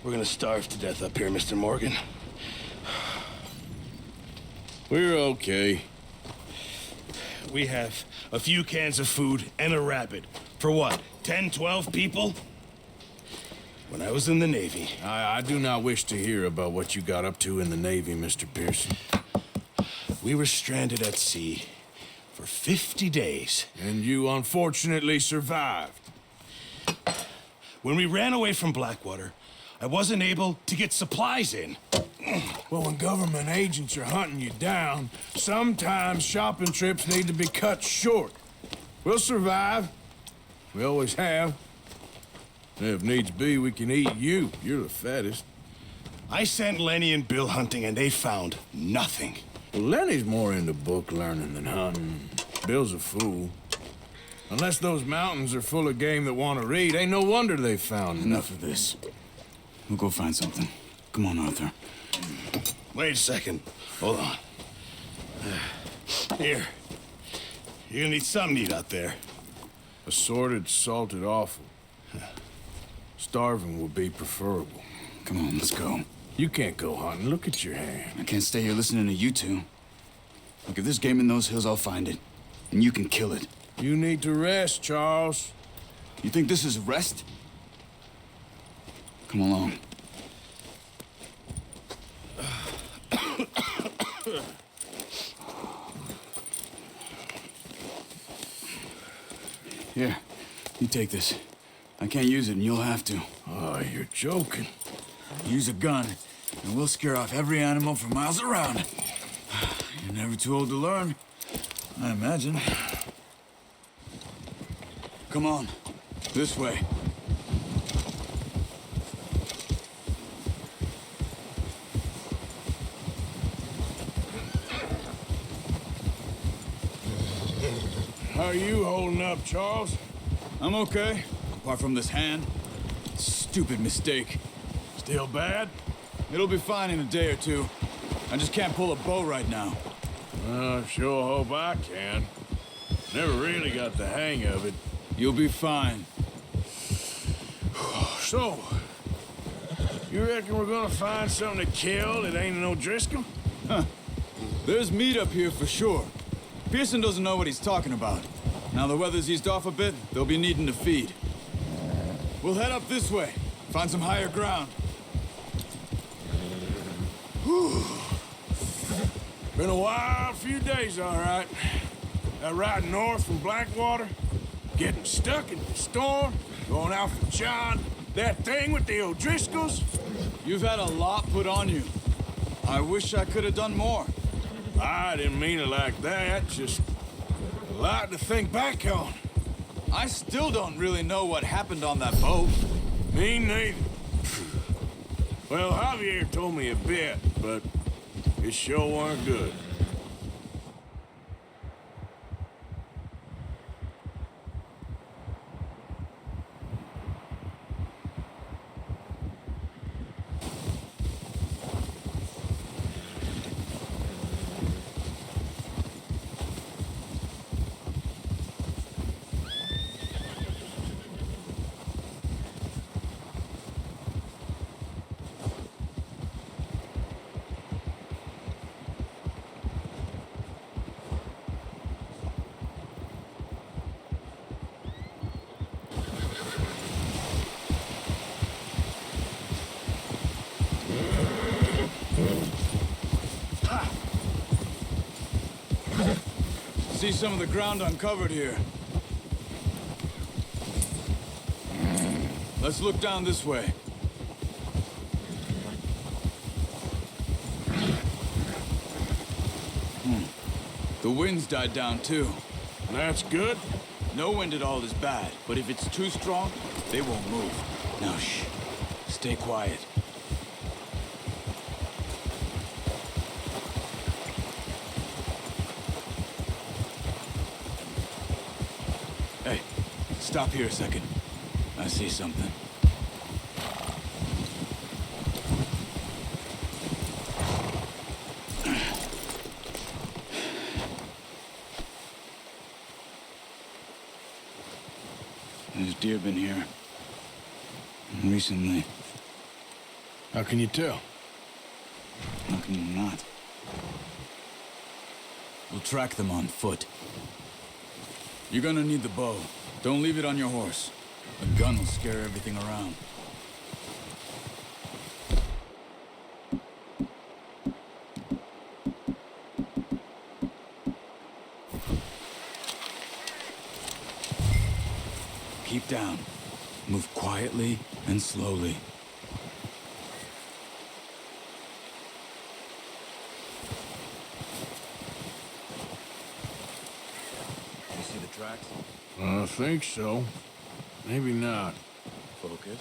We're gonna starve to death up here, Mr. Morgan. We're okay. We have a few cans of food and a rabbit. For what, 10, 12 people? When I was in the Navy... I do not wish to hear about what you got up to in the Navy, Mr. Pearson. We were stranded at sea for 50 days. And you unfortunately survived. When we ran away from Blackwater, I wasn't able to get supplies in. Well, when government agents are hunting you down, sometimes shopping trips need to be cut short. We'll survive. We always have. And if needs be, we can eat you. You're the fattest. I sent Lenny and Bill hunting, and they found nothing. Well, Lenny's more into book learning than hunting. Bill's a fool. Unless those mountains are full of game that want to read, ain't no wonder they found Enough of this. We'll go find something. Come on, Arthur. Wait a second. Hold on. Here. You're gonna need something to eat out there. Assorted, salted offal. Starving will be preferable. Come on, let's go. You can't go hunting. Look at your hand. I can't stay here listening to you two. Look, if there's game in those hills, I'll find it. And you can kill it. You need to rest, Charles. You think this is rest? Come along. Here, you take this. I can't use it, and you'll have to. Oh, you're joking. Use a gun, and we'll scare off every animal for miles around. You're never too old to learn, I imagine. Come on, this way. How are you holding up, Charles? I'm okay, apart from this hand. Stupid mistake. Still bad? It'll be fine in a day or two. I just can't pull a bow right now. I sure hope I can. Never really got the hang of it. You'll be fine. So, you reckon we're gonna find something to kill that ain't no Driscoll? Huh. There's meat up here for sure. Pearson doesn't know what he's talking about. Now the weather's eased off a bit, they'll be needing to feed. We'll head up this way, find some higher ground. Whew. Been a wild few days, all right. That ride north from Blackwater, getting stuck in the storm, going out for John, that thing with the O'Driscolls. You've had a lot put on you. I wish I could have done more. I didn't mean it like that, just a lot to think back on. I still don't really know what happened on that boat. Me neither. Well, Javier told me a bit, but it sure weren't good. See some of the ground uncovered here. Let's look down this way. The wind's died down too. That's good. No wind at all is bad, but if it's too strong, they won't move. Now shh, stay quiet. Hey, stop here a second. I see something. There's deer been here. Recently. How can you tell? How can you not? We'll track them on foot. You're gonna need the bow. Don't leave it on your horse. A gun will scare everything around. Keep down. Move quietly and slowly. You see the tracks? I think so. Maybe not. Focus.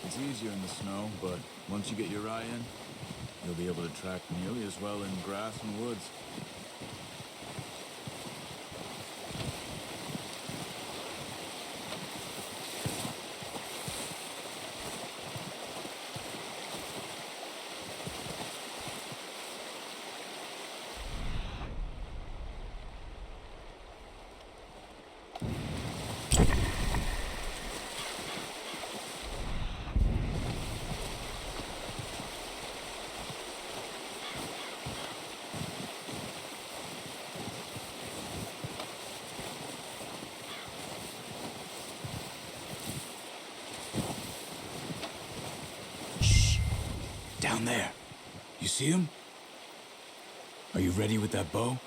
It's easier in the snow, but once you get your eye in, you'll be able to track nearly as well in grass and woods. Down there. You see him? Are you ready with that bow?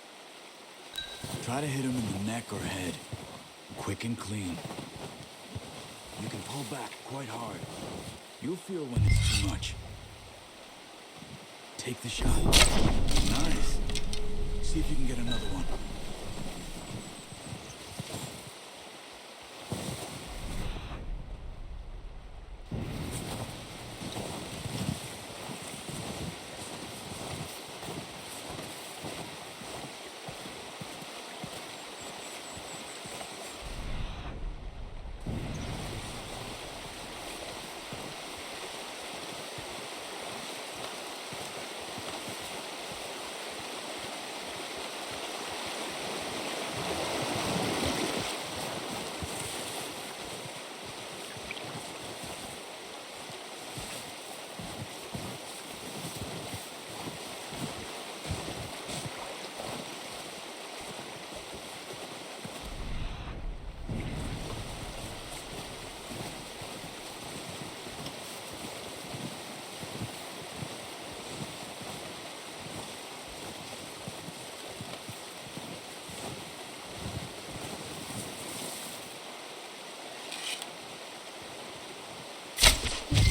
Try to hit him in the neck or head. Quick and clean. You can pull back quite hard. You'll feel when it's too much. Take the shot. Nice. See if you can get another one.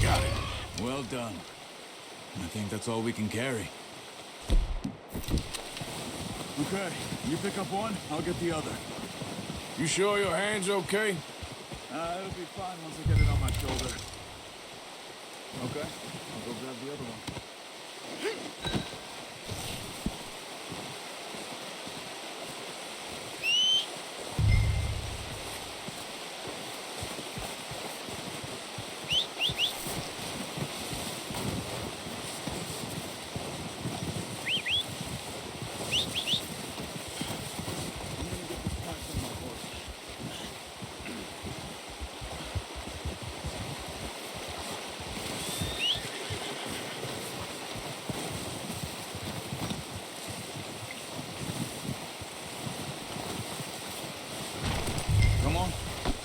Got it. Well done. I think that's all we can carry. Okay, you pick up one, I'll get the other. You sure your hand's okay? It'll be fine once I get it on my shoulder. Okay, I'll go grab the other one.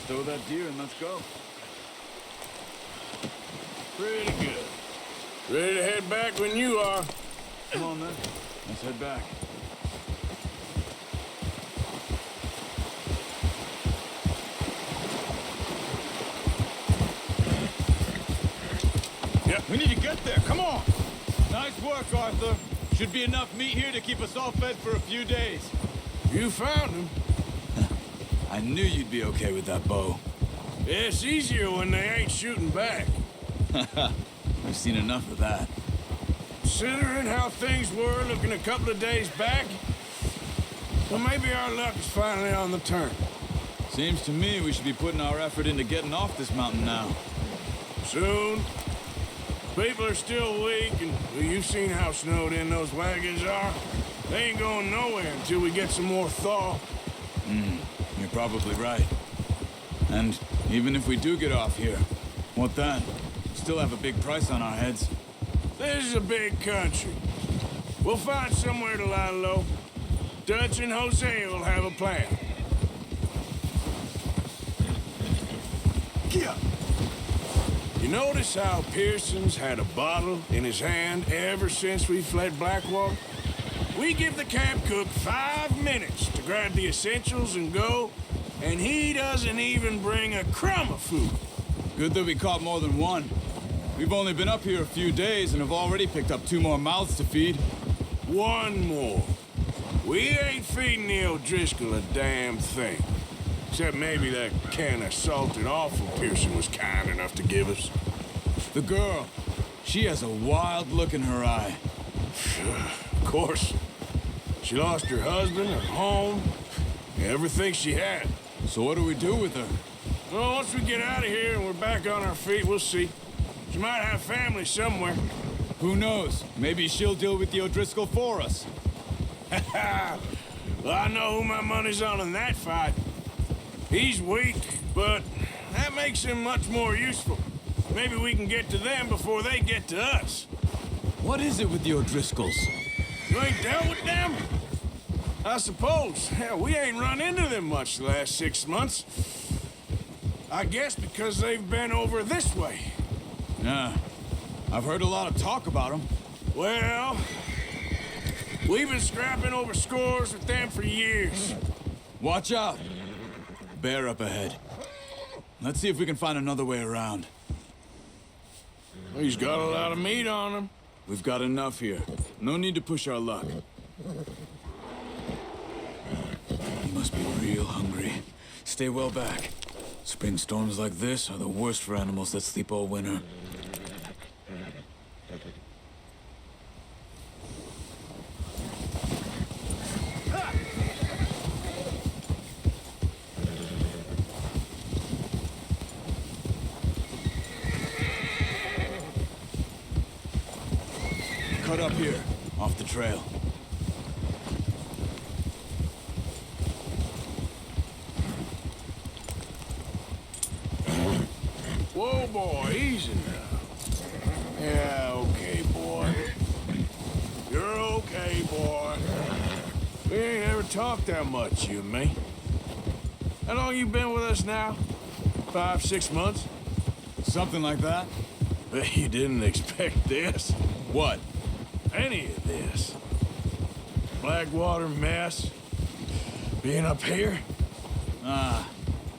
Throw that deer and let's go. Pretty good. Ready to head back when you are. Come on, then. Let's head back. Yep. We need to get there. Come on. Nice work, Arthur. Should be enough meat here to keep us all fed for a few days. You found him. I knew you'd be okay with that bow. It's easier when they ain't shooting back. We've seen enough of that. Considering how things were looking a couple of days back, well, maybe our luck is finally on the turn. Seems to me we should be putting our effort into getting off this mountain now. Soon. People are still weak, and well, you've seen how snowed in those wagons are. They ain't going nowhere until we get some more thaw. You're probably right. And even if we do get off here, what then? Still have a big price on our heads. This is a big country. We'll find somewhere to lie low. Dutch and Jose will have a plan. Yeah. You notice how Pearson's had a bottle in his hand ever since we fled Blackwater? We give the camp cook 5 minutes to grab the essentials and go, and he doesn't even bring a crumb of food. Good that we caught more than one. We've only been up here a few days and have already picked up 2 more mouths to feed. 1 more. We ain't feeding the O'Driscoll a damn thing. Except maybe that can of salted offal Pearson was kind enough to give us. The girl, she has a wild look in her eye. Of course. She lost her husband, her home, everything she had. So what do we do with her? Well, once we get out of here and we're back on our feet, we'll see. She might have family somewhere. Who knows? Maybe she'll deal with the O'Driscoll for us. Well, I know who my money's on in that fight. He's weak, but that makes him much more useful. Maybe we can get to them before they get to us. What is it with the O'Driscolls? You ain't dealt with them? I suppose. Hell, we ain't run into them much the last 6 months. I guess because they've been over this way. Yeah, I've heard a lot of talk about them. Well, we've been scrapping over scores with them for years. Watch out! Bear up ahead. Let's see if we can find another way around. He's got a lot of meat on him. We've got enough here. No need to push our luck. He must be real hungry. Stay well back. Spring storms like this are the worst for animals that sleep all winter. Cut up here, off the trail. Whoa, boy, easy now. Yeah, okay, boy. You're okay, boy. We ain't ever talked that much, you and me. How long you been with us now? 5, 6 months? Something like that? Bet you didn't expect this. What? Any of this. Blackwater mess. Being up here.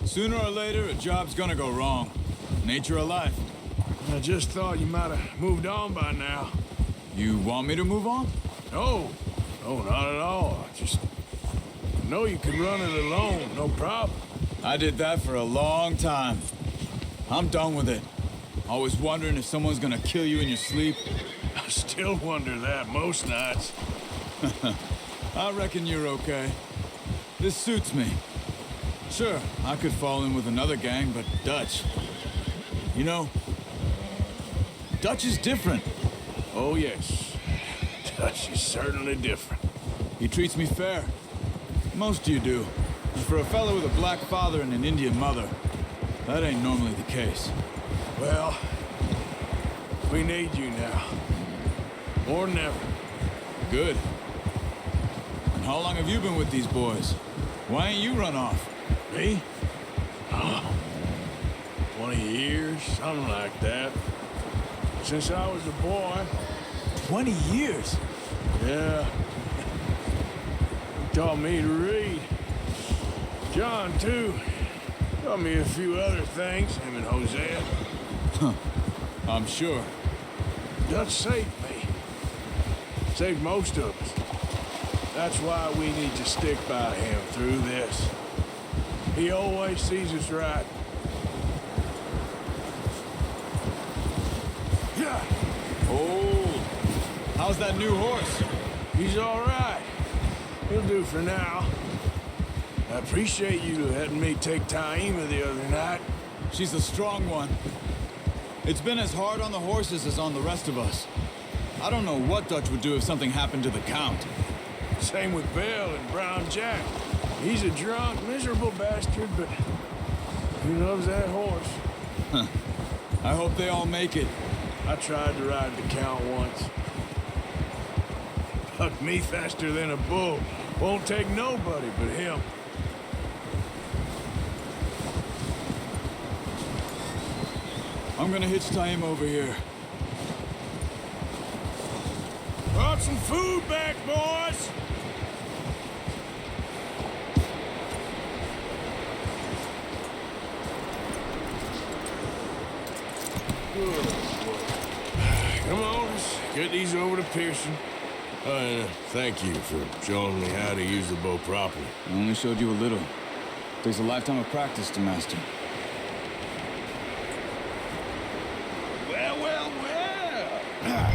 Sooner or later, a job's gonna go wrong. Nature of life. I just thought you might have moved on by now. You want me to move on? No, not at all. I just know you could run it alone, no problem. I did that for a long time. I'm done with it. Always wondering if someone's gonna kill you in your sleep. I still wonder that most nights. I reckon you're okay. This suits me. Sure, I could fall in with another gang, but Dutch... You know, Dutch is different. Oh, yes. Dutch is certainly different. He treats me fair. Most of you do. And for a fellow with a black father and an Indian mother, that ain't normally the case. Well, we need you now. More than ever. Good. And how long have you been with these boys? Why ain't you run off? Me? Oh, 20 years, something like that. Since I was a boy. 20 years? Yeah. He taught me to read. John, too. Taught me a few other things, him and Hosea. I'm sure. Dutch saved me. Saved most of us. That's why we need to stick by him through this. He always sees us right. Yeah. Oh, How's that new horse? he's all right. He'll do for now. I appreciate you letting me take Taima the other night. She's a strong one. It's been as hard on the horses as on the rest of us. I don't know what Dutch would do if something happened to the Count. Same with Bill and Brown Jack. He's a drunk, miserable bastard, but he loves that horse. I hope they all make it. I tried to ride the Count once. Bucked me faster than a bull. Won't take nobody but him. I'm gonna hitch Taima over here. Brought some food back, boys! Good boy. Come on, let's get these over to Pearson. Thank you for showing me how to use the bow properly. I only showed you a little. Takes a lifetime of practice to master. Well, well, well!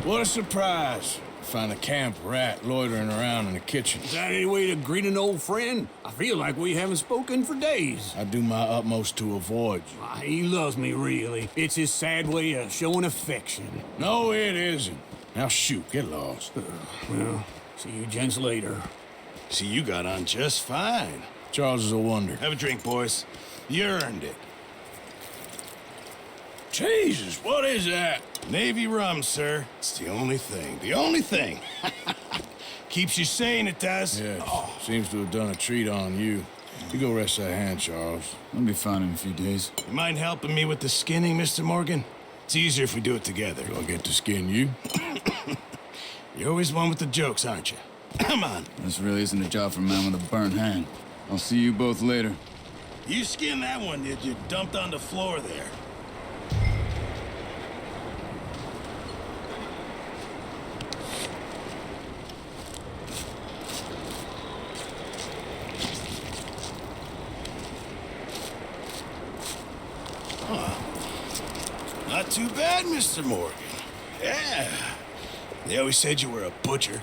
What a surprise. Find a camp rat loitering around in the kitchen. Is that any way to greet an old friend? I feel like we haven't spoken for days. I do my utmost to avoid you. He loves me, really. It's his sad way of showing affection. No, it isn't. Now shoot, get lost. Well, see you gents later. See, you got on just fine. Charles is a wonder. Have a drink, boys. You earned it. Jesus, what is that? Navy rum, sir. It's the only thing. The only thing. Keeps you sane, it does. Yes, seems to have done a treat on you. You go rest that hand, Charles. I'll be fine in a few days. You mind helping me with the skinning, Mr. Morgan? It's easier if we do it together. Do I get to skin you? You're always one with the jokes, aren't you? Come on. This really isn't a job for a man with a burnt hand. I'll see you both later. You skinned that one, did you? Dumped on the floor there. Not too bad, Mr. Morgan. Yeah. They always said you were a butcher.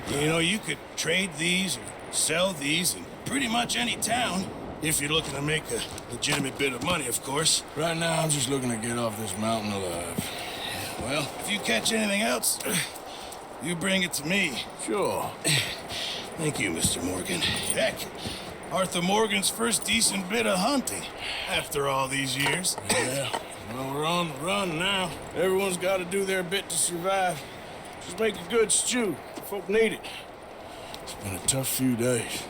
You know, you could trade these or sell these in pretty much any town. If you're looking to make a legitimate bit of money, of course. Right now, I'm just looking to get off this mountain alive. Well, if you catch anything else, you bring it to me. Sure. Thank you, Mr. Morgan. Heck, Arthur Morgan's first decent bit of hunting after all these years. Yeah. Well, we're on the run now. Everyone's got to do their bit to survive. Just make a good stew. Folk need it. It's been a tough few days.